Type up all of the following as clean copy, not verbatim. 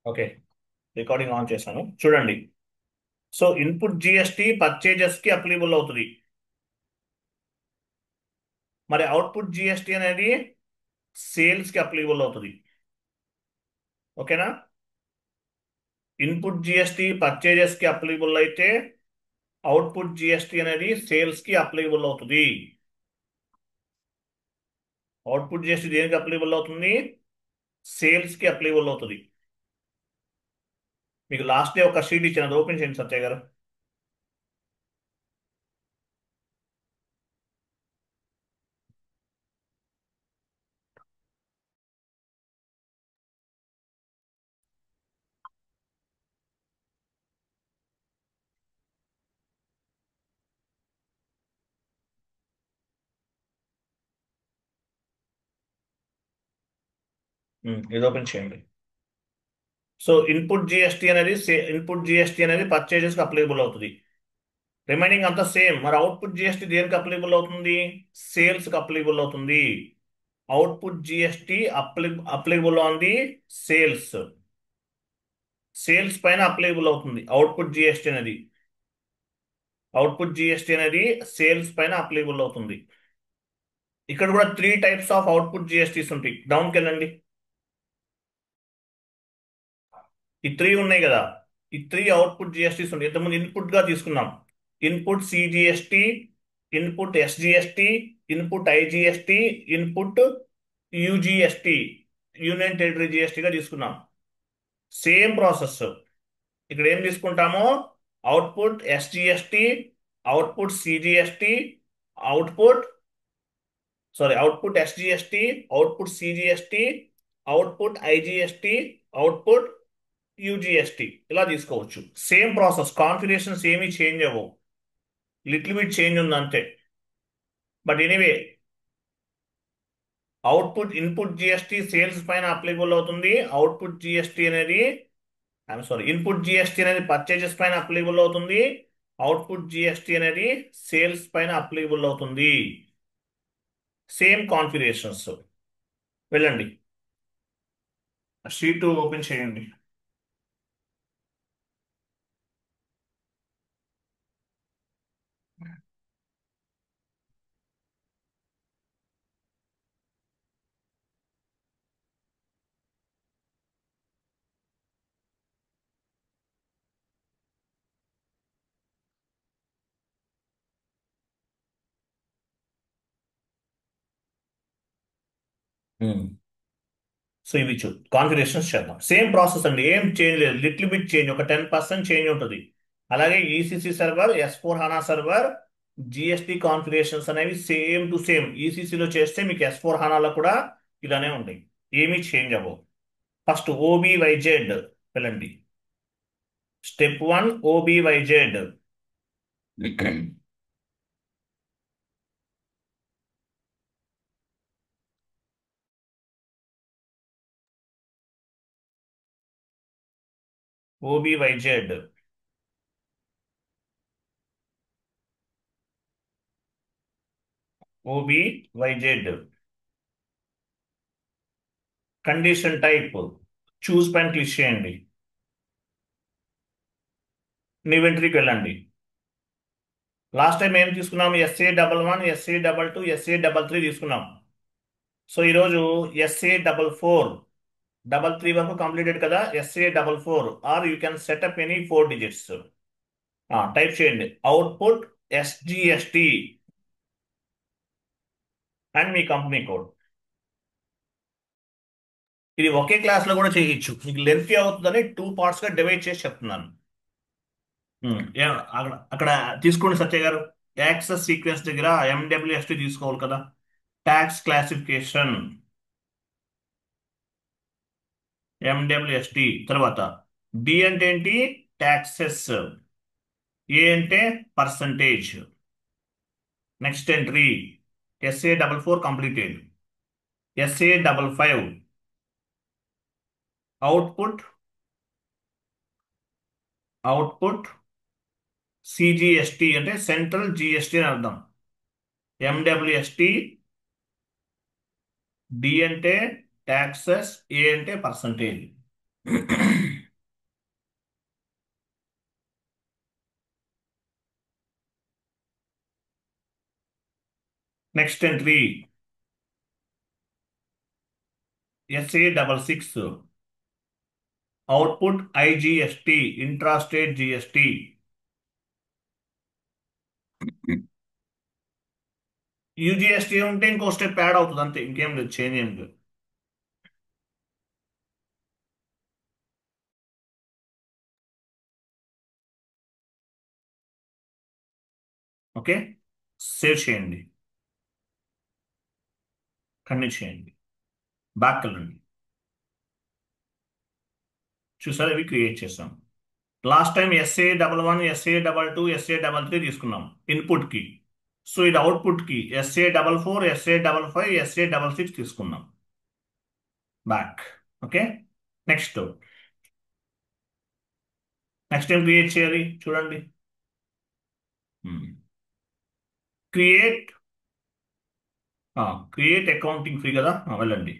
Okay. Recording on చేశాను చూడండి. So input GST purchases కి అప్లికబుల్ అవుతుంది. మరి అవుట్పుట్ జిఎస్టి అనేది సేల్స్ కి అప్లికబుల్ అవుతుంది. ఓకేనా? ఇన్పుట్ జిఎస్టి పర్చేజెస్ కి అప్లికబుల్ అయితే అవుట్పుట్ జిఎస్టి అనేది సేల్స్ కి అప్లికబుల్ అవుతుంది. అవుట్పుట్ జిఎస్టి దేనికి అప్లికబుల్ అవుతుంది? సేల్స్ కి అప్లికబుల్ అవుతుంది. మీకు లాస్ట్ డే ఒక షీట్ ఇచ్చిన ఓపెన్ చేయండి సత్య గారు. ఇది ఓపెన్ చేయండి. సో ఇన్పుట్ జిఎస్టి అనేది పర్చేజెస్ కి అప్లికబుల్ అవుతుంది. రిమైనింగ్ అంతా సేమ్. మరి అవుట్పుట్ జిఎస్టి దేనికి అప్లికబుల్ అవుతుంది? సేల్స్ కి అప్లికబుల్ అవుతుంది. Output GST applicable on the sales. Sales పైన అప్లికబుల్ అవుతుంది అవుట్పుట్ జిఎస్టి అనేది సేల్స్ పైన అప్లికబుల్ అవుతుంది. ఇక్కడ కూడా 3 టైప్స్ ఆఫ్ అవుట్పుట్ జిఎస్టీస్ ఉంటాయి. డౌన్కి వెళ్ళండి. ఈ 3 ఉన్నాయి కదా. ఈ 3 అవుట్పుట్ జిఎస్టీస్ ఉంటాయి. ఇంతకుముందు ఇన్పుట్ గా తీసుకున్నాం. Input CGST, input SGST, input IGST, input UGST, union territory జిఎస్టిగా తీసుకున్నాం. Same process. ఇక్కడ ఏం తీసుకుంటామో output SGST, output CGST, output output SGST, output CGST, output IGST, output UGST ఇలా తీసుకోవచ్చు. Same process. కాన్ఫిగరేషన్స్ ఏమీ చేంజ్ అవ్వవు. లిటిల్ బిట్ చేంజ్ ఉంది అంతే. But anyway, input GST sales పైన అప్లికబుల్ అవుతుంది. అవుట్పుట్ జిఎస్టి అనేది ఇన్పుట్ జిఎస్టి అనేది పర్చేజెస్ పైన అప్లికబుల్ అవుతుంది. అవుట్పుట్ జిఎస్టి అనేది సేల్స్ పైన అప్లికబుల్ అవుతుంది. Same configurations. వెళ్ళండి, షీట్ ఓపెన్ చేయండి. సో ఇవి కాన్ఫిగరేషన్స్ చేద్దాం. సేమ్ ప్రాసెస్ అండి, ఏం చేంజ్ లేదు. లిటిల్ బిట్ చేంజ్, ఒక 10% చేంజ్ ఉంటుంది. అలాగే ECC server, S/4HANA server, GST configurations అనేవి సేమ్ టు సేమ్. ఈసీసీలో చేస్తే మీకు S/4HANAలో కూడా ఇలానే ఉంటాయి. ఏమీ చేంజ్ అవ్వవు. ఫస్ట్ ఓబీవైజెడ్ వెళ్ళండి. స్టెప్ 1 ఓబీవైజెడ్. ఓబీవైజెడ్. ఓబీవైజెడ్ కండిషన్ టైప్ చూస్ పైన క్లిక్ చేయండి. ఇన్వెంటరీకి వెళ్ళండి. లాస్ట్ టైం ఏం తీసుకున్నాం? SA11, SA22, SA33 తీసుకున్నాం. సో ఈరోజు SA44, 33 వరకు కంప్లీటెడ్ కదా. SA44 or you can set up any 4 digits. Type చేయండి అవుట్పుట్ SGST అండ్ మీ కంపెనీ కోడ్. ఇది ఒకే క్లాస్ లో కూడా చేయొచ్చు. మీకు లెంతీ అవుతుందని 2 parts గా డివైడ్ చేసి చెప్తున్నాను. అక్కడ తీసుకోండి సత్య గారు. యాక్సెస్ సీక్వెన్స్ దగ్గర MWST తీసుకోవాలి కదా. Tax classification MWST. తర్వాత డి అంటే ఏంటి? ట్యాక్సెస్. ఏ అంటే percentage. Next entry SA44 completed. SA55 output output CGST అంటే సెంట్రల్ GST అని అర్థం. MWST. డి అంటే ట్యాక్సెస్, ఏ అంటే percentage. Next entry SA66 output IGST intrastate GST. UGST ఉంటే ఇంకో స్టెప్ యాడ్ అవుతుంది అంతే, ఇంకేం లేదు, చేంజ్ ఏం లేదు. ఓకే, సేవ్ చేయండి, కంటిన్యూ చేయండి, బ్యాక్ వెళ్ళండి. చూసారా, ఇవి క్రియేట్ చేసాం. Last time SA11, SA22, SA33 తీసుకున్నాం ఇన్పుట్ కి. సో ఇది అవుట్పుట్ కి SA44, SA55, SA66 తీసుకున్నాం. బ్యాక్. ఓకే, నెక్స్ట్ నెక్స్ట్ ఏం క్రియేట్ చేయాలి చూడండి. క్రియేట్ క్రియేట్ అకౌంటింగ్ ఫ్రీ కదా, వెళ్ళండి.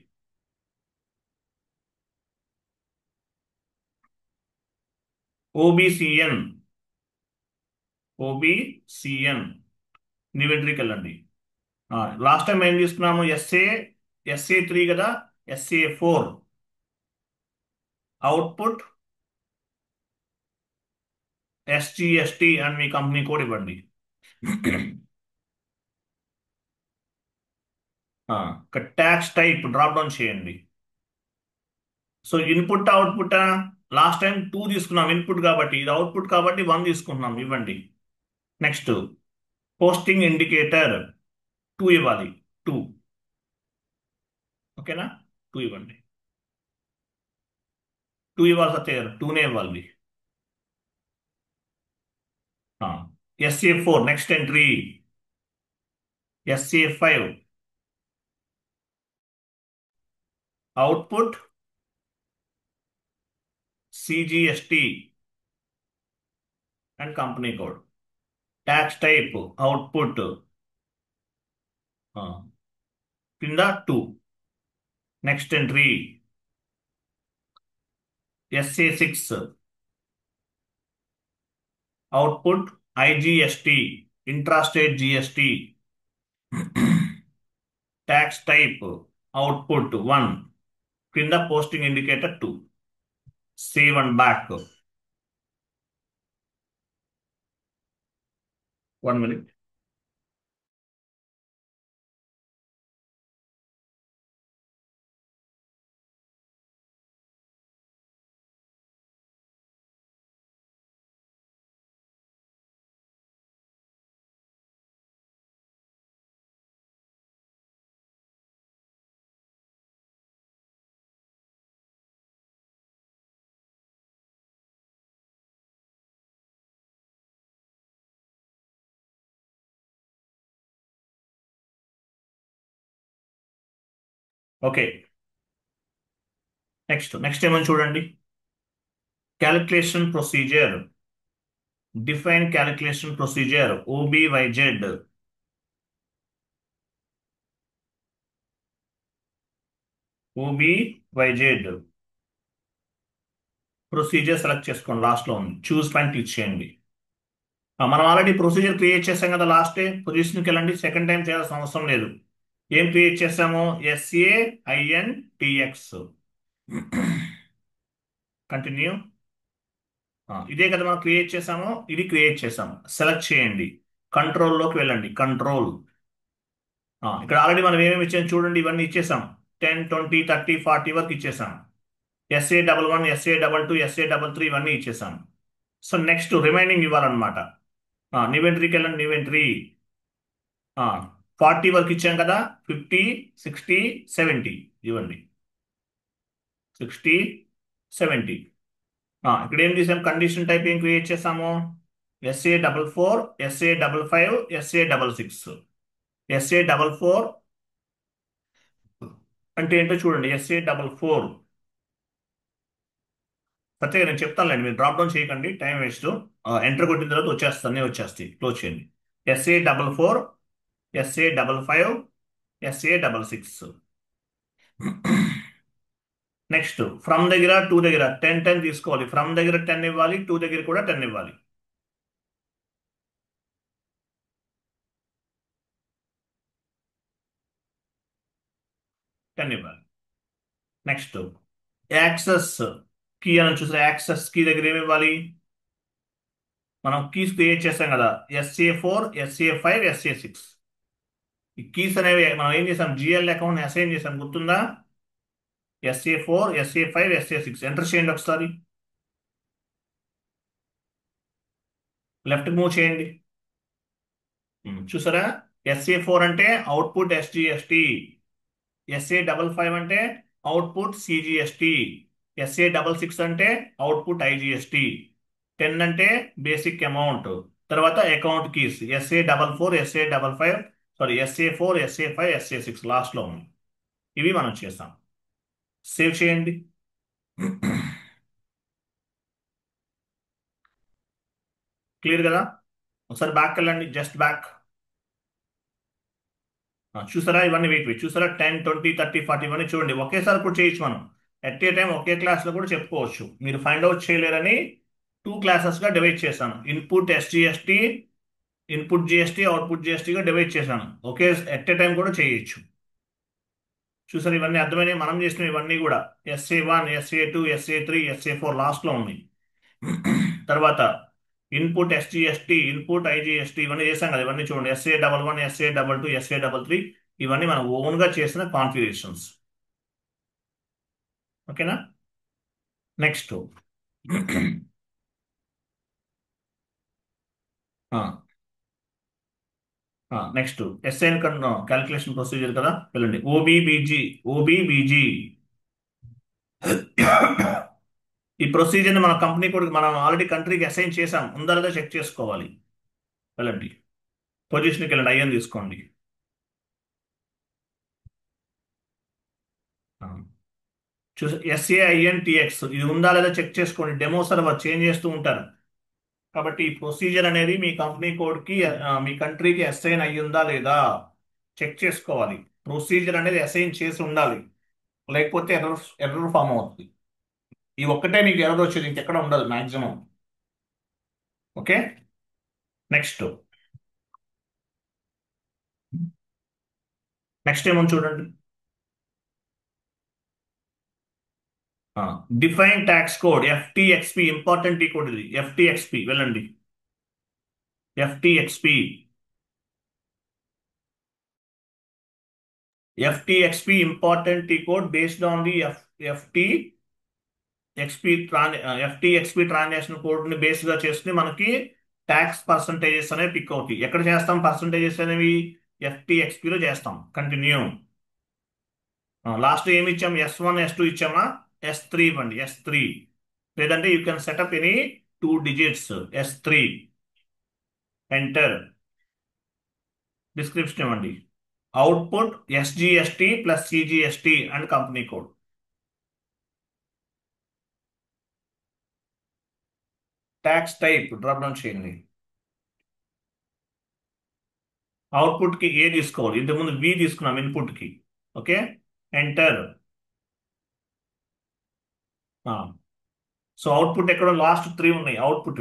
OBCN, OBCN న్యూ ఎంట్రీకి వెళ్ళండి. లాస్ట్ టైం ఏం తీసుకున్నాము, SA3 కదా, SA4 అవుట్పుట్ SGST అని మీ కంపెనీ కోడ్ ఇవ్వండి. ట్యాక్స్ టైప్ డ్రాప్ డౌన్ చేయండి. So input output last time 2 తీసుకున్నాం ఇన్పుట్ కాబట్టి, ఇది అవుట్పుట్ కాబట్టి 1 తీసుకుంటున్నాం, ఇవ్వండి. నెక్స్ట్ పోస్టింగ్ ఇండికేటర్ 2 ఇవ్వాలి, 2. ఓకేనా, 2 ఇవ్వండి. 2 ఇవ్వాలి సత్య గారు, 2నే ఇవ్వాలి. SA4 next entry SA5 output CGST and company code. Tax type output కింద 2. Next entry SA6 output IGST intrastate GST. Tax type output 1 కింద posting indicator 2. Save and back. 1 minute. Okay, next ఏమని చూడండి. Calculation procedure, define calculation procedure OBYZ. OBYZ procedure select చేసుకోండి, last లో ఉంది, చూస్ పైన click చేయండి. మనం ఆల్రెడీ ప్రొసీజర్ క్రియేట్ చేసాం కదా, లాస్ట్ డే పొజిషన్కి వెళ్ళండి, సెకండ్ టైం చేయాల్సిన అవసరం లేదు. ఏం క్రియేట్ చేసాము, SAINTX. కంటిన్యూ. ఇదే కదా మనం క్రియేట్ చేసాము, ఇది క్రియేట్ చేసాము. సెలెక్ట్ చేయండి, కంట్రోల్లోకి వెళ్ళండి, కంట్రోల్. ఇక్కడ ఆల్రెడీ మనం ఏమేమి ఇచ్చాం చూడండి, ఇవన్నీ ఇచ్చేసాం. 10, 20, 30, 40 వరకు ఇచ్చేసాం. SA11, SA22, SA33 ఇవన్నీ ఇచ్చేసాం. సో నెక్స్ట్ రిమైనింగ్ ఇవ్వాలన్నమాట. న్యూ ఎంట్రీకి వెళ్ళండి, న్యూ ఎంట్రీ. 40 వరకు ఇచ్చాం కదా, 50, 60, 70 ఇవ్వండి. 60, 70. ఇక్కడ ఏం చేసాం, కండిషన్ టైప్ ఏం క్రియేట్ చేసాము, SA44, SA55, SA66. SA44 అంటే ఏంటో చూడండి, SA44. ప్రత్యేక నేను చెప్తానులేండి, మీరు డ్రాప్ డౌన్ చేయకండి, టైం వేస్ట్. ఎంటర్ కొట్టిన తర్వాత వచ్చేస్తానే వచ్చేస్తాయి, క్లోజ్ చేయండి. SA44, SA55, SA66. Next from దగ్గర టూ దగ్గర 10 తీసుకోవాలి. ఫ్రమ్ దగ్గర 10 ఇవ్వాలి, టూ దగ్గర కూడా 10 ఇవ్వాలి. 10 ఇవ్వాలి. నెక్స్ట్ యాక్సెస్ కీ అని చూసారు. యాక్సెస్ కీ దగ్గర ఏమి ఇవ్వాలి? మనం కీస్ క్రియేట్ చేస్తాం కదా, SA4, SA5, SA6. ఈ కీస్ అనేవి మనం ఏం చేసాం, జిఎల్ అకౌంట్ అసైన్ చేసాం, గుర్తుందా? SA4, SA5, SA6 ఎంటర్ చేయండి ఒకసారి. లెఫ్ట్ మూవ్ చేయండి. చూసారా? SA4 అంటే అవుట్పుట్ SGST, SA55 అంటే అవుట్పుట్ CGST, SA66 అంటే అవుట్పుట్ IGST, 10 అంటే బేసిక్ అమౌంట్. తర్వాత account keys SA44, SA55, sorry SA4, SA5, SA6 లాస్ట్లో ఉంది. ఇవి మనం చేస్తాం. సేవ్ చేయండి. క్లియర్ కదా? ఒకసారి బ్యాక్ వెళ్ళండి, జస్ట్ బ్యాక్. చూసారా? ఇవన్నీ వెయిట్ వెయిట్ చూసారా? 10, 20, 30, 40 ఇవన్నీ చూడండి. ఒకేసారి కూడా చేయొచ్చు మనం. ఎట్ ఏ టైం ఒకే క్లాస్లో కూడా చెప్పుకోవచ్చు. మీరు ఫైండ్ అవుట్ చేయలేరని 2 క్లాసెస్గా డివైడ్ చేశాను. Input SGST, input GST, output GSTగా డివైడ్ చేశాను. ఒకే ఎట్ ఏ టైం కూడా చేయొచ్చు. చూసారు? ఇవన్నీ అర్థమైనవి. మనం చేసిన ఇవన్నీ కూడా SA1, SA2, SA3, SA4 లాస్ట్లో ఉన్నాయి. తర్వాత ఇన్పుట్ SGST, ఇన్పుట్ IGST ఇవన్నీ చేశాం కదా. ఇవన్నీ చూడండి. SA11, SA22, SA33 ఇవన్నీ మనం ఓన్గా చేసిన కాన్ఫిగరేషన్స్. ఓకేనా? నెక్స్ట్ నెక్స్ట్ ఎస్ఐన్ క్యాలిక్యులేషన్ ప్రొసీజర్ కదా, వెళ్ళండి. ఓబీబీజీ ఈ ప్రొసీజర్ని మన కంపెనీ కూడా మనం ఆల్రెడీ కంట్రీకి అసైన్ చేసాం, ఉందా లేదా చెక్ చేసుకోవాలి. వెళ్ళండి, పొజిషన్కి వెళ్ళండి, ఐఎన్ తీసుకోండి. చూసి SAINTX ఇది ఉందా లేదా చెక్ చేసుకోండి. డెమో సర్వర్ చేంజ్ చేస్తూ ఉంటారు. కాబట్టి ఈ ప్రొసీజర్ అనేది మీ కంపెనీ కోడ్కి మీ కంట్రీకి అసైన్ అయ్యిందా లేదా చెక్ చేసుకోవాలి. ప్రొసీజర్ అనేది అసైన్ చేసి ఉండాలి, లేకపోతే ఎర్రర్ ఎర్రర్ ఫామ్ అవుతుంది. ఈ ఒక్కటే మీకు ఎర్రర్ వచ్చేది, ఇంకెక్కడ ఉండదు మాక్సిమం. ఓకే. నెక్స్ట్ నెక్స్ట్ ఏమో చూడండి. Define tax code FTXP, important ఈ కోడ్ ఇది. FTXP వెళ్ళండి. FTXP ఇంపార్టెంట్ ఈ code based on the FTXP transaction code ని బేస్ గా చేసుకుని మనకి ట్యాక్స్ పర్సంటేజెస్ అనేవి పిక్ అవుతాయి. ఎక్కడ చేస్తాం పర్సంటేజెస్ అనేవి? FTXP లో చేస్తాం. కంటిన్యూ. లాస్ట్ ఏమి ఇచ్చాం? S1, S2 ఇచ్చామా? S3 ఇవ్వండి. S3 లేదంటే you can set up any 2 digits. S3 enter. Description ఇవ్వండి. Output SGST plus CGST and company code. Tax type drop down చేయండి. అవుట్పుట్ కి ఏ తీసుకోవాలి, ఇంతకుముందు V తీసుకున్నాం ఇన్పుట్ కి. Okay, enter. సో అవుట్పుట్ ఎక్కడ? లాస్ట్ 3 ఉన్నాయి output.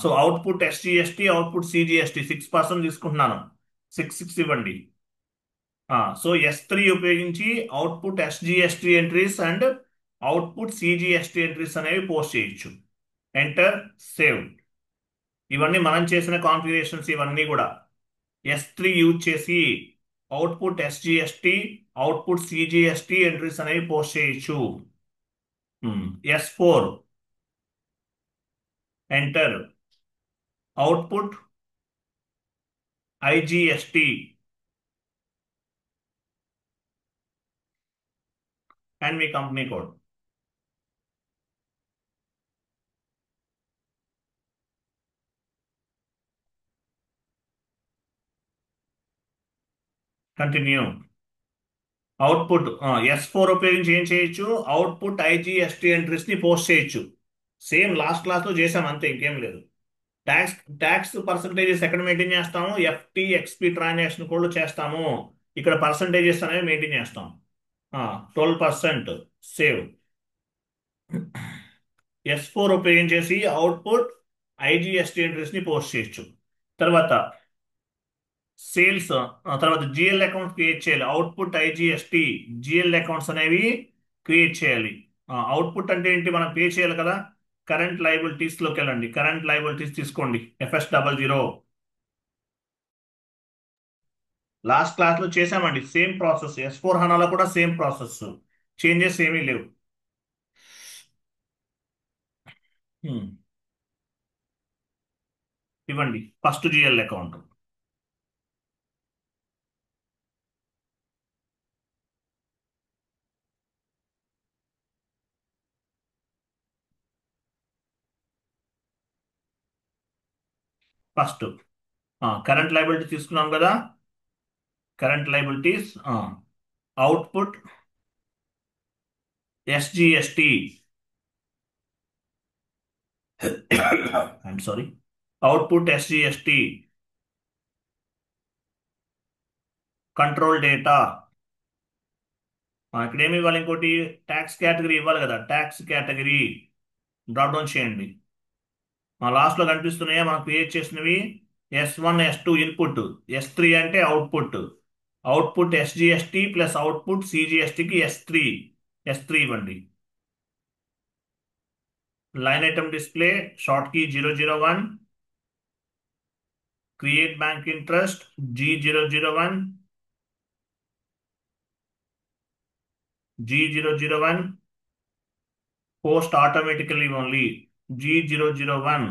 So output SGST, output CGST 6% తీసుకుంటున్నాను. 6 ఇవ్వండి. సో S3 ఉపయోగించి output SGST entries and output CGST entries అనేవి పోస్ట్ చేయొచ్చు. Enter, save. ఇవన్నీ మనం చేసిన కాన్ఫిగరేషన్స్ ఇవన్నీ కూడా. S3 యూజ్ చేసి output SGST, output CGST entries అనేవి పోస్ట్ చేయొచ్చు. S4 enter. Output IGST and మీ company code. Continue. Output S4 ఉపయోగించి ఏం చేయొచ్చు? అవుట్పుట్ IGST ఎంట్రీస్ ని పోస్ట్ చేయొచ్చు. సేమ్ లాస్ట్ క్లాస్ లో చేసాం అంతే, ఇంకేం లేదు. ట్యాక్స్ ట్యాక్స్ పర్సంటేజెస్ ఎక్కడ మెయింటైన్ చేస్తాము? FTXP ట్రాన్సాక్షన్ కోడ్ చేస్తాము. ఇక్కడ పర్సంటేజెస్ అనేవి మెయింటైన్ చేస్తాం. 12% సేవ్. S4 ఉపయోగించేసి అవుట్పుట్ ఐజిఎస్టి ఎంట్రీస్ ని పోస్ట్ చేయొచ్చు. తర్వాత సేల్స్, తర్వాత జిఎల్ అకౌంట్స్ క్రియేట్ చేయాలి. అవుట్పుట్ ఐజిఎస్టి జిఎల్ అకౌంట్స్ అనేవి క్రియేట్ చేయాలి. అవుట్పుట్ అంటే ఏంటి, మనం పే చేయాలి కదా. కరెంట్ లయబిలిటీస్ లోకి వెళ్ళండి. కరెంట్ లయబిలిటీస్ తీసుకోండి, FS00. లాస్ట్ క్లాస్ లో చేసామండి సేమ్ ప్రాసెస్. S4 హనాలో కూడా సేమ్ ప్రాసెస్, చేంజెస్ ఏమీ లేవు. హ్మ్. ఇవ్వండి first GL account. First current liability తీసుకున్నాం కదా. Current liabilities output SGST, I'm sorry, output SGST control data. ఇక్కడ ఏమి ఇవ్వాలి, ఇంకోటి ట్యాక్స్ కేటగిరీ ఇవ్వాలి కదా. ట్యాక్స్ కేటగిరీ డ్రాప్ డౌన్ చేయండి. లాస్ట్ లో కనిపిస్తున్నాయా మనం క్రియేట్ చేసినవి. S1 S2 ఇన్పుట్, S3 అంటే output. Output SGST plus output CGSTకి S3 ఇవ్వండి. Line item display short key 001, create bank interest G001, G001, post automatically only G001,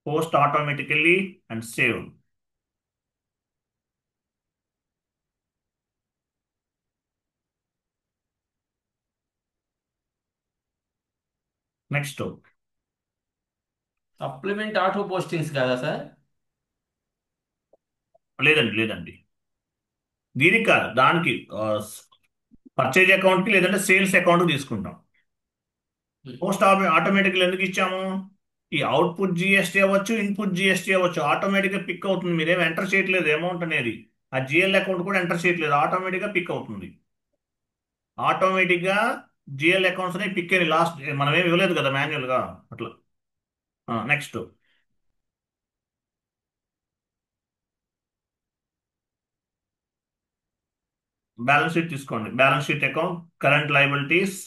post automatically and save. Next supplement auto postings కదా sir? లేదండి దీనికి కాదు, దానికి purchase account కి లేదంటే sales account తీసుకుంటాం. పోస్ట్ ఆటోమేటికల్ ఎందుకు ఇచ్చాము, ఈ అవుట్పుట్ జిఎస్టీ అవ్వచ్చు, ఇన్పుట్ జిఎస్టీ అవ్వచ్చు, ఆటోమేటిక్ గా పిక్ అవుతుంది. మీరేం ఎంటర్ చేయట్లేదు అమౌంట్ అనేది. ఆ జిఎల్ అకౌంట్ కూడా ఎంటర్ చేయట్లేదు, ఆటోమేటిక్ గా పిక్ అవుతుంది. ఆటోమేటిక్ గా జిఎల్ అకౌంట్స్ అనేవి పిక్ అయ్యి లాస్ట్ మనం ఏమి ఇవ్వలేదు కదా మాన్యువల్ గా అట్లా. నెక్స్ట్ బ్యాలెన్స్ షీట్ తీసుకోండి. Balance sheet account current liabilities,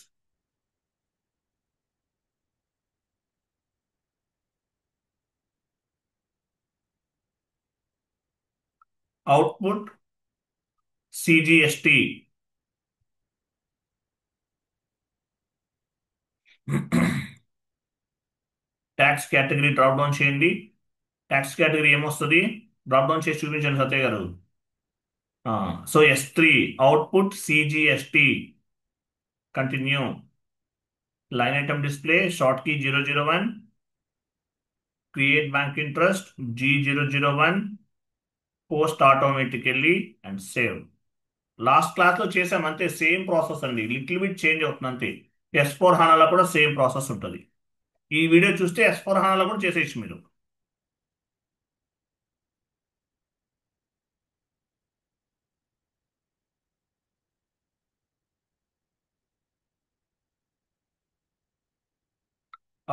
output CGST, tax category drop down చేయండి. ట్యాక్స్ కేటగిరీ ఏమొస్తుంది, డ్రాప్ డౌన్ చేసి చూపించండి సత్య గారు. So S3 output CGST, continue. Line item display short key 001, create bank interest G001, post automatically and save. Last class లో చేసాం అంతే, same process అండి, little bit change అవుతుంది అంతే. S4 హానాలో కూడా సేమ్ ప్రాసెస్ ఉంటుంది. ఈ వీడియో చూస్తే S4 హానాలో కూడా చేసేయచ్చు మీరు.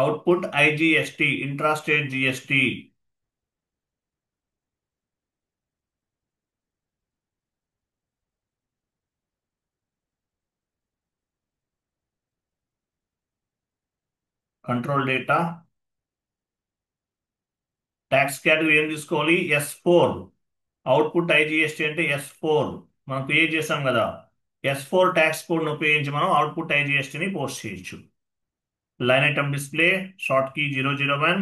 Output IGST intrastate GST, control data. Tax category ఏం తీసుకోవాలి, S4. అవుట్పుట్ ఐజిఎస్టీ అంటే S4 మనం పే చేసాం కదా. S4 ట్యాక్స్ కోడ్ను ఉపయోగించి మనం అవుట్పుట్ ఐజిఎస్టీని పోస్ట్ చేయొచ్చు. Line item display short key 001,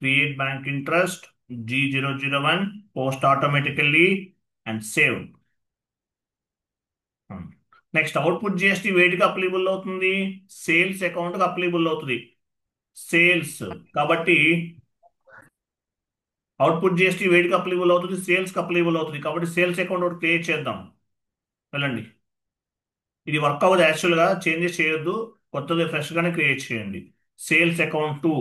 create bank interest G001, post automatically and save. Next output GST వేటికి అప్లికబుల్ అవుతుంది, సేల్స్ అకౌంట్కి అప్లికబుల్ అవుతుంది. సేల్స్ కాబట్టి అవుట్పుట్ జిఎస్టీ వేటికి అప్లికబుల్ అవుతుంది, సేల్స్కి అప్లికబుల్ అవుతుంది. కాబట్టి సేల్స్ అకౌంట్ ఒకటి క్రియేట్ చేద్దాం. వెళ్ళండి. ఇది వర్క్ అవ్వదు, యాక్చువల్గా చేంజెస్ చేయొద్దు, కొత్తది ఫ్రెష్గానే క్రియేట్ చేయండి. Sales account 2,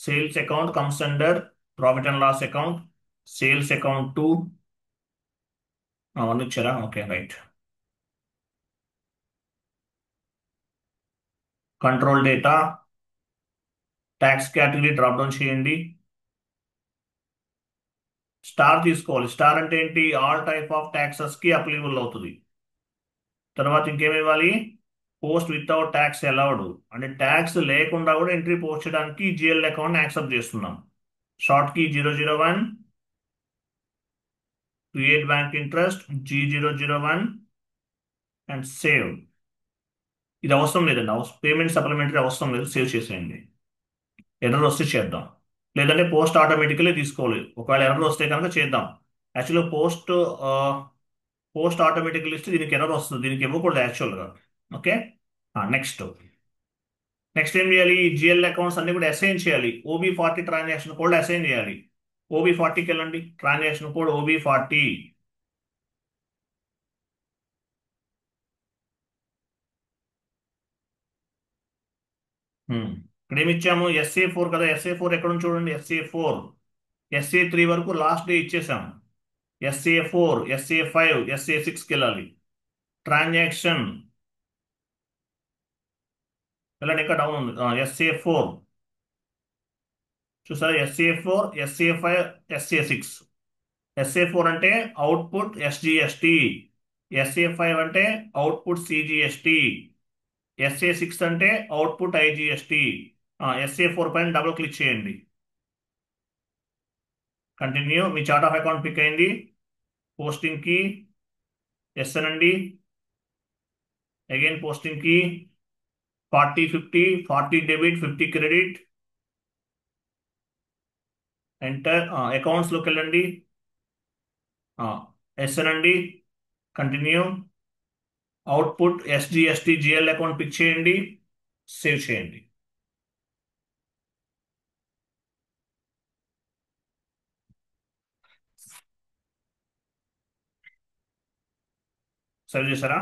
sales account comes under profit and loss account. Sales account two అవన్నీ ఇచ్చారా? Okay, right. Control data, tax category drop down చేయండి. స్టార్ తీసుకోవాలి. స్టార్ అంటే ఏంటి? ఆల్ టైప్ ఆఫ్ ట్యాక్సెస్ కి అప్లికబుల్ అవుతుంది. తర్వాత ఇంకేమి ఇవ్వాలి? పోస్ట్ వితౌట్ ట్యాక్స్ అలౌడ్, అంటే ట్యాక్స్ లేకుండా కూడా ఎంట్రీ పోస్ట్ చేయడానికి జిఎల్ అకౌంట్ యాక్సెప్ట్ చేస్తున్నాం. Short key 001, create bank interest G001 and save. ఇది అవసరం లేదండి, పేమెంట్ సప్లిమెంటరీ అవసరం లేదు, సేవ్ చేసేయండి. ఎర్రర్ వస్తే చేద్దాం, లేదంటే పోస్ట్ ఆటోమేటికలీ తీసుకోవాలి. ఒకవేళ ఎర్రర్ వస్తే కనుక చేద్దాం. యాక్చువల్గా పోస్ట్ ఆటోమేటికల్ ఇస్తే దీనికి ఎర్రర్ వస్తుంది, దీనికి ఇవ్వకూడదు యాక్చువల్గా. ఓకే. నెక్స్ట్ నెక్స్ట్ ఏం చేయాలి? జిఎల్ అకౌంట్స్ అన్ని కూడా అసైన్ చేయాలి. OB40 ట్రాన్సాక్షన్ కోడ్ అసైన్ చేయాలి. OB40కి వెళ్ళండి, ట్రాన్సాక్షన్ కోడ్ OB40. ఇక్కడ ఏమి ఇచ్చాము? SA4 కదా, SA4 ఎక్కడ ఉంది చూడండి. SA4, SA3 వరకు లాస్ట్ డే ఇచ్చేసాం. SA4, SA5, SA6కి వెళ్ళాలి. ట్రాన్సాక్షన్ వెళ్ళండి, ఇంకా డౌన్ ఉంది. SA4 చూసారా? SA4, SA5, SA6. SA4 అంటే అవుట్పుట్ SGST, SA5 అంటే అవుట్పుట్ CGST, SA6 అంటే అవుట్పుట్ IGST. SA4 పైన డబుల్ క్లిక్ చేయండి. కంటిన్యూ. మీ చార్ట్ ఆఫ్ అకౌంట్ పిక్ అయింది. పోస్టింగ్ కి ఎస్ అనండి. అగైన్ పోస్టింగ్ కి 40 50, 40 డెబిట్ 50 క్రెడిట్. ఎంటర్. అకౌంట్స్ లోకి వెళ్ళండి. ఎస్ అనండి. Continue. Output SGST GL account pick చేయండి, సేవ్ చేయండి. సేవ్ చేశారా?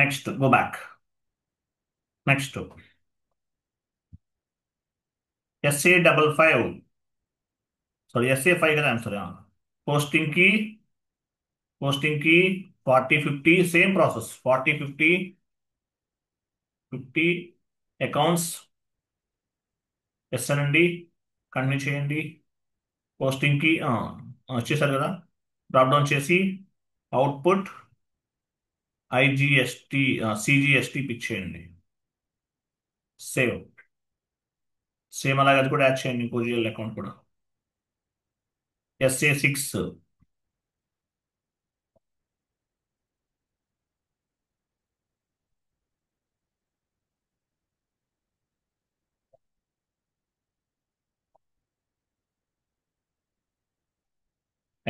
Next go back. Next SA55, sorry SA5 కదా ఆన్సర్. పోస్టింగ్ కి పోస్టింగ్ కి 40 50 సేమ్ ప్రాసెస్. 40 50 50 అకౌంట్స్ ఎస్ అనండి. కంటిన్యూ చేయండి. పోస్టింగ్ కి వచ్చేసారు కదా, డ్రాప్ డౌన్ చేసి అవుట్పుట్ IGST CGST పిక్ చేయండి, సేవ్. సేమ్ అలాగే అది కూడా యాడ్ చేయండి, ఇంకో జిఎల్ అకౌంట్ కూడా. SA6,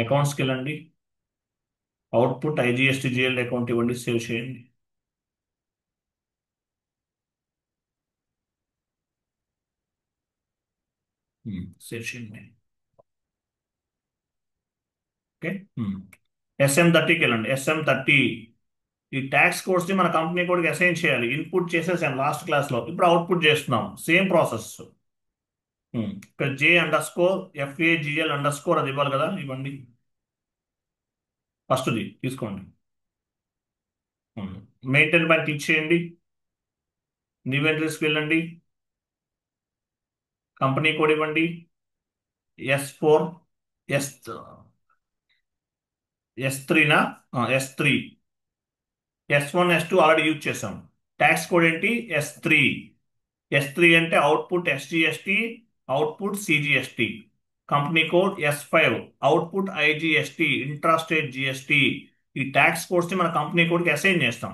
అకౌంట్స్కి వెళ్ళండి. అవుట్పుట్ IGST జిఎల్ అకౌంట్ ఇవ్వండి, సేవ్ చేయండి. సేవ్ చేయండి. ఓకే. SM30కి వెళ్ళండి. SM30 ఈ ట్యాక్స్ కోడ్స్ ని మన కంపెనీ కోడ్కి అసైన్ చేయాలి. ఇన్పుట్ చేసేసాం లాస్ట్ క్లాస్ లో, ఇప్పుడు అవుట్పుట్ చేస్తున్నాం. Same process. ఇక్కడ J_FAGL_ అది ఇవ్వాలి కదా, ఇవ్వండి. ఫస్ట్ది తీసుకోండి. మెయింటైన్ బ్యాంక్ క్లిక్ చేయండి. న్యూ ఎంట్రీస్కి వెళ్ళండి. కంపెనీ కోడ్ ఇవ్వండి. S4, ఎస్ S3నా? S3. S1 S2 already use చేసాం. ట్యాక్స్ కోడ్ ఏంటి? S3. S3 అంటే output SGST, output CGST. Company code S5, output IGST, intrastate GST. ఈ ట్యాక్స్ కోడ్స్ ని మన కంపెనీ కోడ్కి అసైన్ చేస్తాం.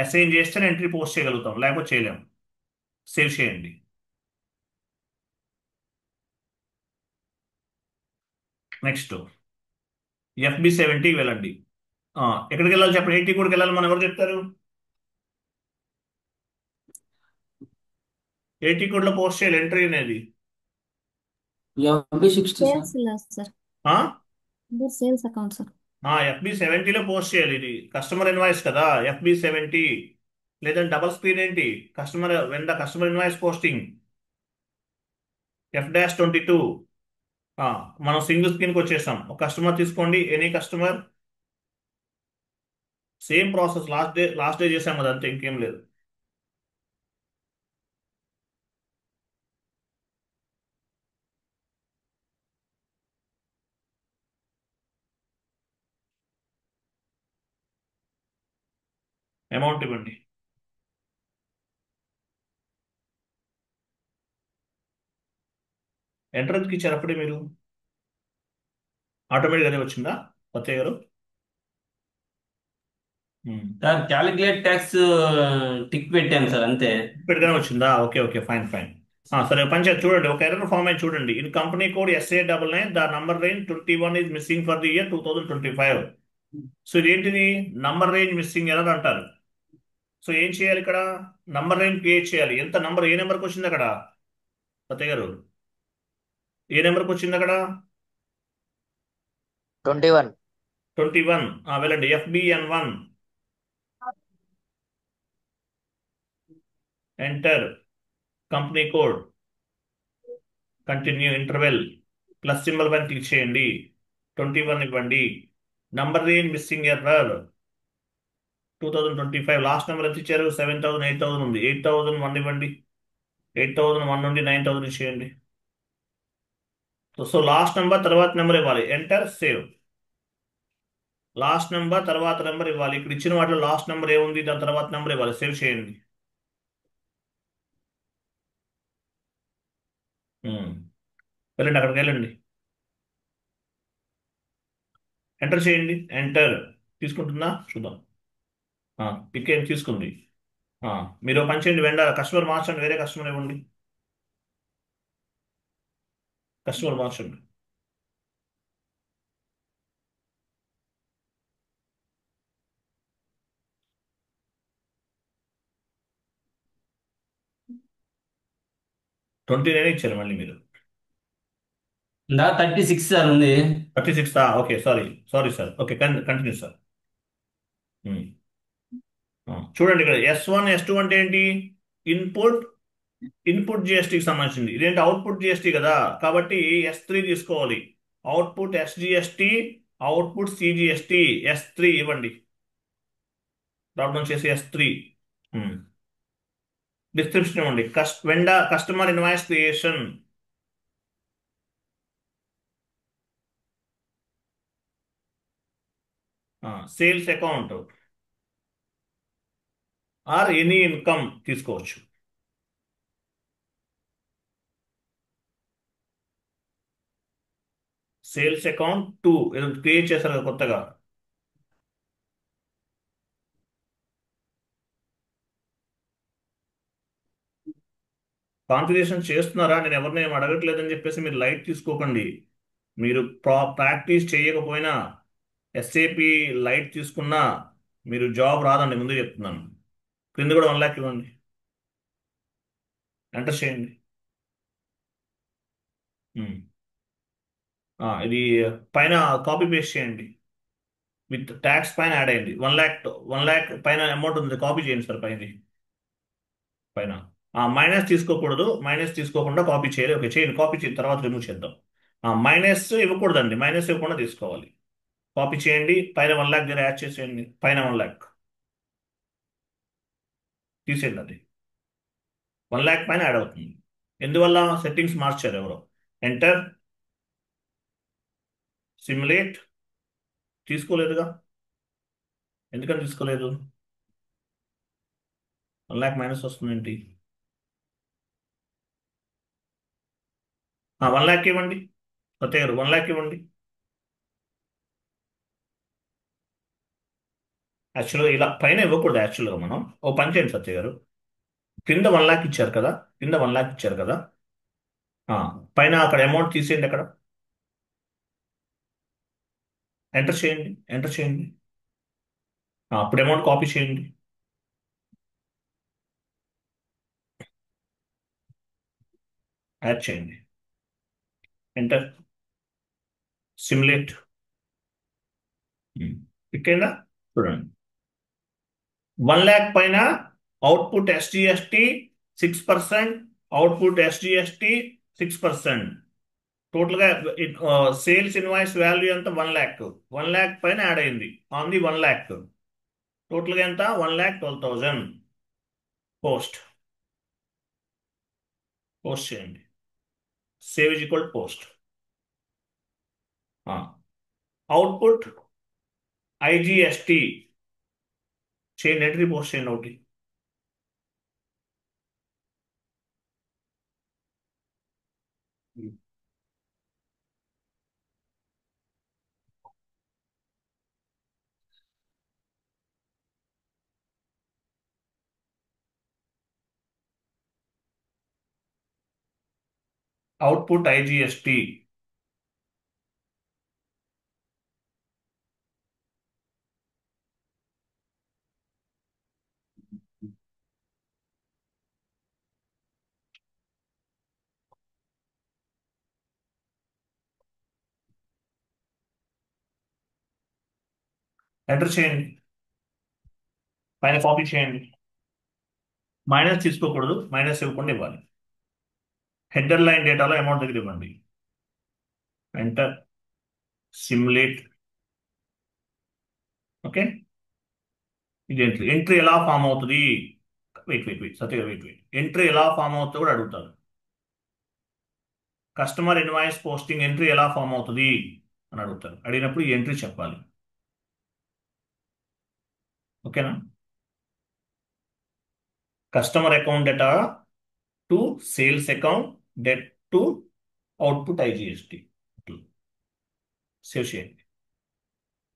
అసైన్ చేస్తే ఎంట్రీ పోస్ట్ చేయగలుగుతాం, లేకపోతే చేయలేం. సేవ్ చేయండి. నెక్స్ట్ FB70కి వెళ్ళండి. ఎక్కడికి వెళ్ళాలి చెప్పండి? 80 కోడ్కి వెళ్ళాలి, మనం ఎవరు చెప్తారు? 80 కోడ్లో పోస్ట్ చేయాలి ఎంట్రీ అనేది. FB60 sir. సేల్స్ ఇలా సార్, ఇది సేల్స్ అకౌంట్ సార్. FB70లో పోస్ట్ చేయాలి. ఇది కస్టమర్ ఇన్వాయిస్ కదా, FB70. లేదంటే డబల్ స్క్రీన్ ఏంటి? Customer when the customer invoice posting. F-22. మనం సింగిల్ స్క్రీన్కి వచ్చేసాం. ఒక కస్టమర్ తీసుకోండి, any customer. Same process last day చేసాం కదా, అంతే, ఇంకేం లేదు. అమౌంట్ ఇవ్వండి. ఎంటర్ ఎందుకు ఇచ్చారు అప్పుడే మీరు? ఆటోమేటిక్ అదే వచ్చిందా సత్య గారు? సార్ క్యాలిక్యులేట్ ట్యాక్స్ టిక్ పెట్టాను సార్ అంతే. ఇప్పటికైనా వచ్చిందా? Okay okay, fine fine. సరే, పని చేసి చూడండి, ఒక ఎర్రర్ ఫామ్ అయి చూడండి. In company code SA99 the number range 21 is missing for the year 2025. So ఇదేంటిది? నంబర్ రేంజ్ మిస్సింగ్ ఎర్రర్ అంటారు. సో ఏం చేయాలి ఇక్కడ? నంబర్ రేంజ్ క్రియేట్ చేయాలి. ఎంత నంబర్, ఏ నెంబర్కి వచ్చింది అక్కడ సత్య గారు? ఏ నెంబర్కి వచ్చింది అక్కడ? 21. 21. వెళ్ళండి, FBN1 enter, company code, continue, interval, plus symbol పైన క్లిక్ చేయండి, 21 ఇవ్వండి. Number range missing error 2025. Last number ఎంత ఇచ్చారు? 7,000, 8,000 ఉంది. 8,001 ఇవ్వండి. 8,001 నుండి 9,000 ఇచ్చేయండి. సో లాస్ట్ నెంబర్ తర్వాత నెంబర్ ఇవ్వాలి. Enter, save. లాస్ట్ నెంబర్ తర్వాత నెంబర్ ఇవ్వాలి. ఇక్కడ ఇచ్చిన వాటిలో లాస్ట్ నెంబర్ ఏముంది, దాని తర్వాత నెంబర్ ఇవ్వాలి. సేవ్ చేయండి. ఉమ్. వెళ్ళండి, అక్కడికి వెళ్ళండి, ఎంటర్ చేయండి. ఎంటర్ తీసుకుంటుందా చూద్దాం. పిక్ ఏం తీసుకుంది. మీరు ఓ పని చేయండి, కస్టమర్ మార్చండి, వేరే కస్టమర్ ఇవ్వండి. కస్టమర్ మార్చండి. ట్వంటీ నైన్ ఇచ్చారు మళ్ళీ మీరు. ఇందా 36 సార్ ఉంది. 36. Okay, sorry sorry sir. Okay, continue sir. చూడండి, ఇక్కడ S1 S2 అంటే ఏంటి? ఇన్పుట్ ఇన్పుట్ జిఎస్టీకి సంబంధించింది. ఇదేంటి? అవుట్పుట్ జిఎస్టీ కదా, కాబట్టి S3 తీసుకోవాలి. Output SGST, output CGST, S3 ఇవ్వండి. డ్రాప్ చేసి S3. డిస్క్రిప్షన్ ఇవ్వండి. Customer invoice creation, sales account or any income తీసుకోవచ్చు. సేల్స్ అకౌంట్ 2 ఏదో క్రియేట్ చేశారు కదా కొత్తగా. కాన్ఫిగరేషన్ చేస్తున్నారా? నేను ఎవరిని ఏం అడగట్లేదని చెప్పేసి మీరు లైట్ తీసుకోకండి. మీరు ప్రాక్టీస్ చేయకపోయినా, SAP లైట్ తీసుకున్నా మీరు జాబ్ రాదండి, ముందు చెప్తున్నాను. క్రింద కూడా 1 lakh ఇవ్వండి. ఎంటర్ చేయండి. ఉమ్. ఇది పైన కాపీ పేస్ట్ చేయండి. విత్ ట్యాక్స్ పైన యాడ్ అయింది. 1 lakh, 1 lakh పైన అమౌంట్ ఉంది, కాపీ చేయండి సార్ పైన. పైన మైనస్ తీసుకోకూడదు, మైనస్ తీసుకోకుండా కాపీ చేయాలి. ఓకే, చేయండి, కాపీ చేయండి, తర్వాత రిమూవ్ చేద్దాం. మైనస్ ఇవ్వకూడదండి, మైనస్ ఇవ్వకుండా తీసుకోవాలి. కాపీ చేయండి, పైన 1 lakh దగ్గర యాడ్ చేసేయండి. పైన 1 lakh తీసేయండి, అది 1 lakh పైన యాడ్ అవుతుంది. ఎందువల్ల? సెట్టింగ్స్ మార్చారు ఎవరో. Enter, simulate. తీసుకోలేదుగా, ఎందుకని తీసుకోలేదు? 1 lakh మైనస్ వస్తుందేంటి? 1 lakh ఇవ్వండి సత్య గారు, 1 lakh ఇవ్వండి. యాక్చువల్గా ఇలా పైన ఇవ్వకూడదు. యాక్చువల్గా మనం ఓ పని చేయండి సత్య గారు, కింద 1 lakh ఇచ్చారు కదా, కింద 1 lakh ఇచ్చారు కదా, ఆ, పైన అక్కడ అమౌంట్ తీసేయండి. అక్కడ ఎంటర్ చేయండి, ఎంటర్ చేయండి. అప్పుడు అమౌంట్ కాపీ చేయండి, యాడ్ చేయండి. Enter, simulate. ఇక్కడైనా చూడండి, 1 lakh పైన అవుట్పుట్ SGST 6%, అవుట్పుట్ SGST 6%. టోటల్గా సేల్స్ ఇన్వాయిస్ వాల్యూ ఎంత 1 lakh. 1 lakh పైన యాడ్ అయింది ఆన్ ది 1 lakh. టోటల్గా ఎంత 1,12,000. పోస్ట్ పోస్ట్ చేయండి. Save is equal post. Output IGST చేయండి. ఎంట్రీ పోస్ట్ చేయండి ఒకటి. అవుట్పుట్ ఐజిఎస్టి ఎంటర్ చేయండి. పైన కాపీ చేయండి. మైనస్ తీసుకోకూడదు, మైనస్ ఇవ్వకుండా ఇవ్వాలి. హెడర్ లైన్ డేటాలో అమౌంట్ దగ్గర ఇవ్వండి. ఎంటర్. సిమ్యులేట్. ఓకే. ఇది ఎంట్రీ ఎలా ఫామ్ అవుతుంది? వెయిట్ సత్య వెయిట్. ఎంట్రీ ఎలా ఫామ్ అవుతుందో కూడా అడుగుతారు. కస్టమర్ ఇన్వాయిస్ పోస్టింగ్ ఎంట్రీ ఎలా ఫామ్ అవుతుంది అని అడుగుతారు. అడిగినప్పుడు ఈ ఎంట్రీ చెప్పాలి. ఓకేనా? Customer account data to sales account debt to output IGST. Save చేయండి.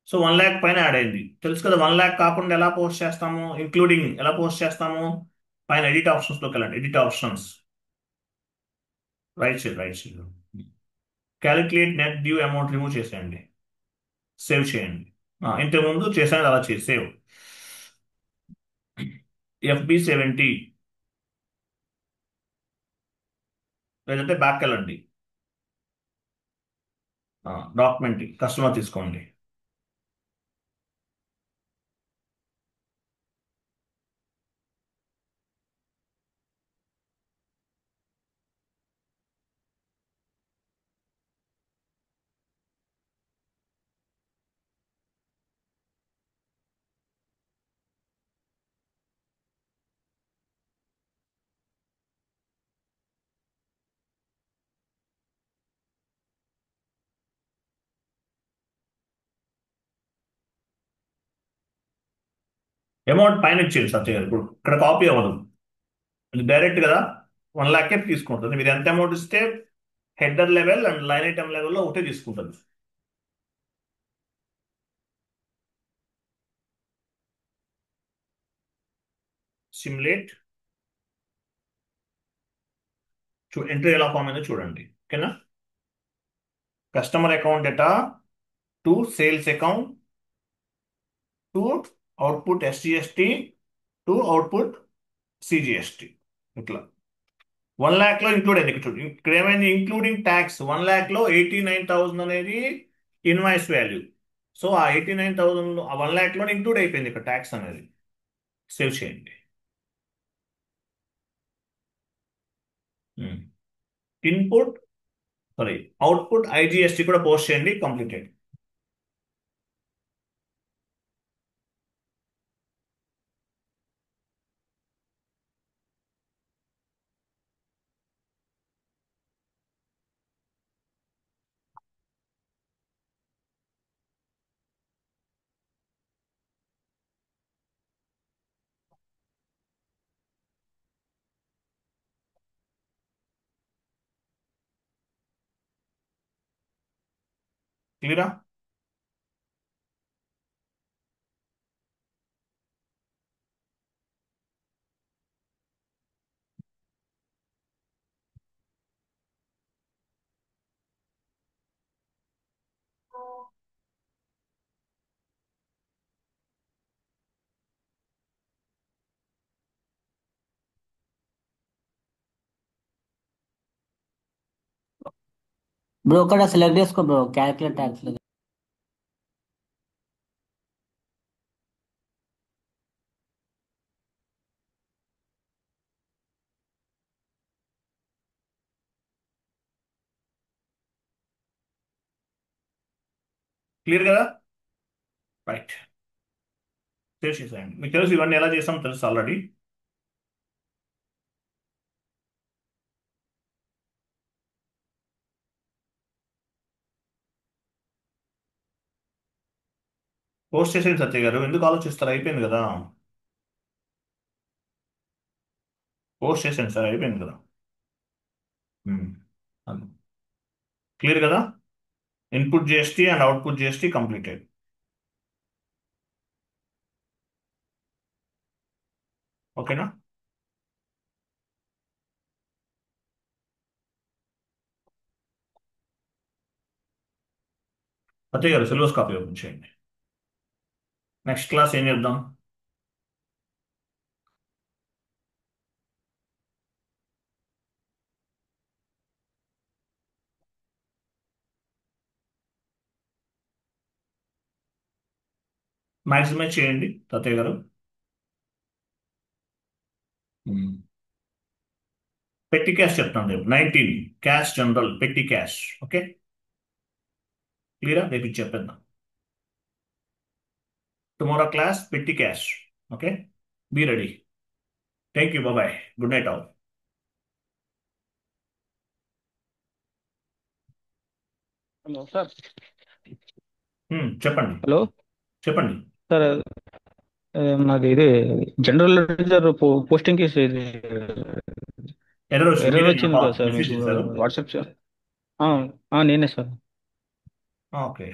సో 1 lakh పైన యాడ్ అయింది. తెలుసు కదా 1 lakh కాకుండా ఎలా పోస్ట్ చేస్తాము, ఇంక్లూడింగ్ ఎలా పోస్ట్ చేస్తాము? పైన ఎడిట్ ఆప్షన్స్లోకి వెళ్ళండి. Edit options, right side calculate net due amount remove చేసేయండి. సేవ్ చేయండి. ఇంతకుముందు చేసాను అలా చేసి సేవ్. FB70 లేదంటే బ్యాక్ వెళ్ళండి. డాక్యుమెంట్ కస్టమర్ తీసుకోండి. అమౌంట్ పైన ఇచ్చేయండి సత్య గారు. ఇప్పుడు ఇక్కడ కాపీ అవ్వదు, ఇది డైరెక్ట్ కదా 1 lakh తీసుకుంటుంది. మీరు ఎంత అమౌంట్ ఇస్తే header level and line item లెవెల్లో ఒకటే తీసుకుంటుంది. సిమ్యులేట్. ఎంట్రీ ఎలా ఫామ్ అయిందో చూడండి. ఓకేనా? Customer account data to sales account to output SGST to output CGST. ఇట్లా 1 lakh లో ఇంక్లూడ్ అయింది. ఇక్కడ ఏమైంది? ఇంక్లూడింగ్ ట్యాక్స్ 1 lakh లో 89,000 అనేది ఇన్వాయిస్ వాల్యూ. సో ఆ 89,000 ఆ 1 lakh లో ఇంక్లూడ్ అయిపోయింది ఇక్కడ ట్యాక్స్ అనేది. సేవ్ చేయండి. ఇన్పుట్ సారీ అవుట్పుట్ ఐజిఎస్టి కూడా పోస్ట్ చేయండి. కంప్లీటెడ్. క్లియరా? బ్రో ఒకటి సెలెక్ట్ చేసుకో బ్రో, క్యాలిక్యులేట్ ట్యాక్స్. క్లియర్ కదా? రైట్. సేవ్ చేసేయండి. మీకు తెలుసు ఇవన్నీ ఎలా చేస్తామో తెలుసు ఆల్రెడీ. పోస్ట్ చేసేయండి సత్య గారు, ఎందుకు ఆలోచిస్తారు? అయిపోయింది కదా. పోస్ట్ చేసేయండి సార్, అయిపోయింది కదా. క్లియర్ కదా? Input GST and output GST completed. ఓకేనా? సత్య గారు సిలబస్ కాపీ ఓపెన్ చేయండి. నెక్స్ట్ క్లాస్ ఏం చేద్దాం? మ్యాక్సిమైజ్ చేయండి సత్య గారు. పెట్టి క్యాష్ చెప్తాను రేపు 19 క్యాష్ జనరల్ పెట్టి క్యాష్. ఓకే, క్లియరా? రేపు ఇది చెప్పేద్దాం. టుమారో క్లాస్ పెట్టి cash. Okay, be ready. Thank you, bye, good night all. Hello sir. చెప్పండి. హలో చెప్పండి. సార్, నాది ఇది జనరల్ రిజర్వ్ పోస్టింగ్కి ఇది ఎర్రర్ వచ్చింది, ఎర్రర్ మీరేనా వచ్చింది కదా సార్ మెసేజ్ మీకు చేశారు? WhatsApp sir. నేనే సార్. ఓకే,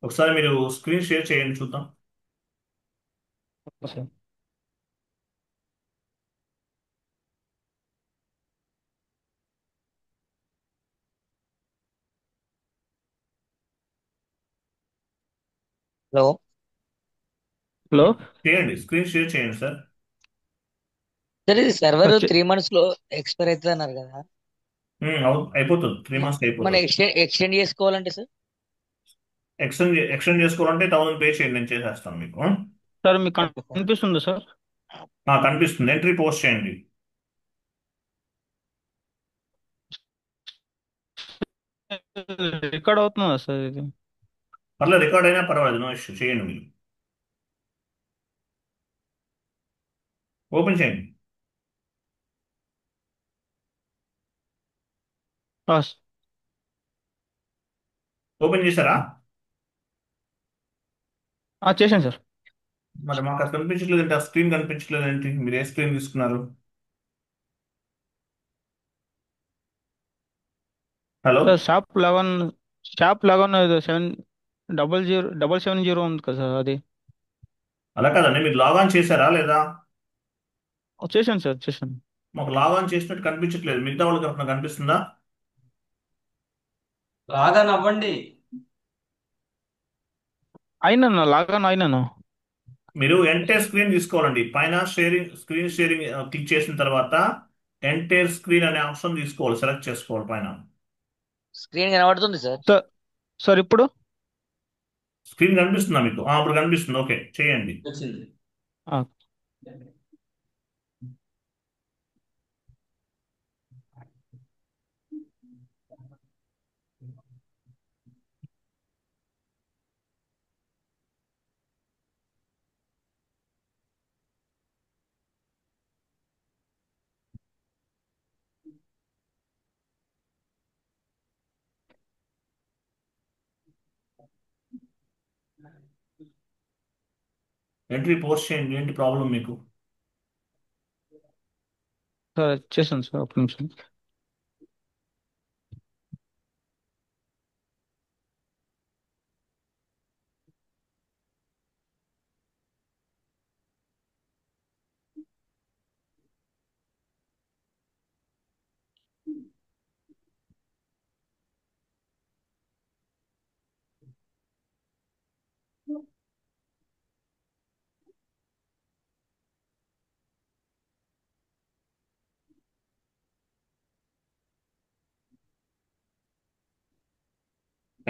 ఒకసారి మీరు స్క్రీన్ షేర్ చేయండి చూద్దాం. సార్ హలో హలో చేయండి, స్క్రీన్ షేర్ చేయండి సార్. సార్, ఇది సర్వర్ వచ్చి 3 months లో ఎక్స్పైర్ అవుతుంది అన్నారు కదా. అయిపోతుంది, 3 months మనం అయిపోతుంది. ఎక్స్టెండ్ చేసుకోవాలంటే సార్? ఎక్స్టెండ్ చేసుకోవాలంటే 1000 పే చేయండి, నేను చేసేస్తాను మీకు. సార్ మీకు ఓకే సార్. కనిపిస్తుందా సార్? కనిపిస్తుంది, ఎంట్రీ పోస్ట్ చేయండి. రికార్డ్ అవుతుందా సార్ ఇది? పర్లేదు, రికార్డ్ అయినా పర్వాలేదు, నో ఇష్యూ, చేయండి మీరు. ఓపెన్ చేయండి. ఆ, ఓపెన్ చేశారా? చేశాను సార్. మరి మాకు అది కనిపించట్లేదు ఏంటి? ఆ స్క్రీన్ కనిపించట్లేదు ఏంటి? మీరు ఏ స్క్రీన్ తీసుకున్నారు? హలో, సార్ షాప్ 11 700 ఉంది కదా సార్, అది అలా కాదండి, మీరు లాగాన్ చేశారా లేదా? చేశాను సార్, చేశాను. మాకు లాగాన్ చేసినట్టు కనిపించట్లేదు, మిగతా వాళ్ళకి ఏమన్నా కనిపిస్తుందా? లాగన్ అవ్వండి. అయినా లాగాను అయినాను. మీరు ఎంటైర్ స్క్రీన్ తీసుకోవాలండి. పైన స్క్రీన్ షేరింగ్ క్లిక్ చేసిన తర్వాత ఎంటైర్ స్క్రీన్ అనే ఆప్షన్ తీసుకోవాలి, సెలెక్ట్ చేసుకోవాలి పైన. స్క్రీన్ కనబడుతుంది సార్. సార్ సార్ ఇప్పుడు స్క్రీన్ కనిపిస్తుందా మీకు? ఇప్పుడు కనిపిస్తుంది, ఓకే, చేయండి. వచ్చింది. ఆ, ఎంట్రీ పోస్ట్ చేయండి, ఏంటి ప్రాబ్లం మీకు? సార్ చేశాను సార్, ఒక నిమిషం.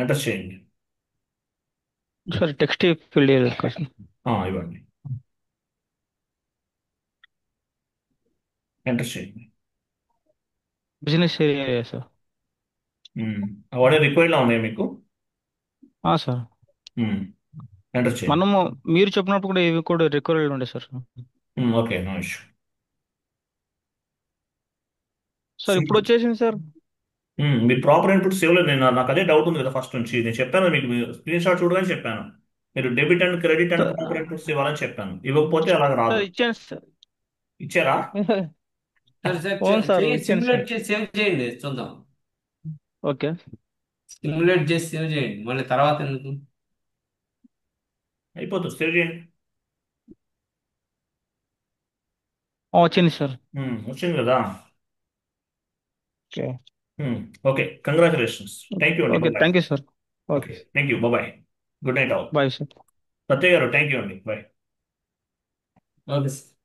ఎంటర్ చేయండి. సార్ టెక్స్ట్ ఫిల్ చేయాలి కదా సార్? ఇవ్వండి, ఎంటర్ చేయండి. Business area sir. వాడే రిక్వైర్డ్లో ఉన్నాయి మీకు. సార్ ఎంటర్ చేయండి. మనము మీరు చెప్పినప్పుడు కూడా ఇవి కూడా రిక్వైర్డ్ ఉండే sir. Okay, no issue. Sir ఇప్పుడు వచ్చేసింది సార్. మీరు ప్రాపర్ ఇన్పుట్స్ ఇవ్వలేదు. నాకు అదే డౌట్ ఉంది కదా ఫస్ట్ నుంచి. నేను చెప్పాను మీకు, స్క్రీన్ షాట్ చూడగానే చెప్పాను. మీరు debit and credit and proper inputs ఇవ్వాలని చెప్పాను. ఇవ్వకపోతే అలాగ రాదు. సార్ ఇచ్చాను సార్. ఇచ్చారా? సార్ సార్ అవును సార్, ఇచ్చాను సార్. సిమ్యులేట్ చేసి సేవ్ చేయండి చూద్దాం. ఓకే. సిమ్యులేట్ చేసి సేవ్ చేయండి, మళ్ళీ తర్వాత ఎందుకు. అయిపోతుంది, సేవ్ చేయండి. వచ్చింది సార్. వచ్చింది కదా. Okay. Okay, congratulations. Thank you అండి. Okay, thank you sir. Okay, okay, thank you. Bye. Good night all. Bye sir. Satya గారు థ్యాంక్ యూ అండి. బాయ్. Okay sir.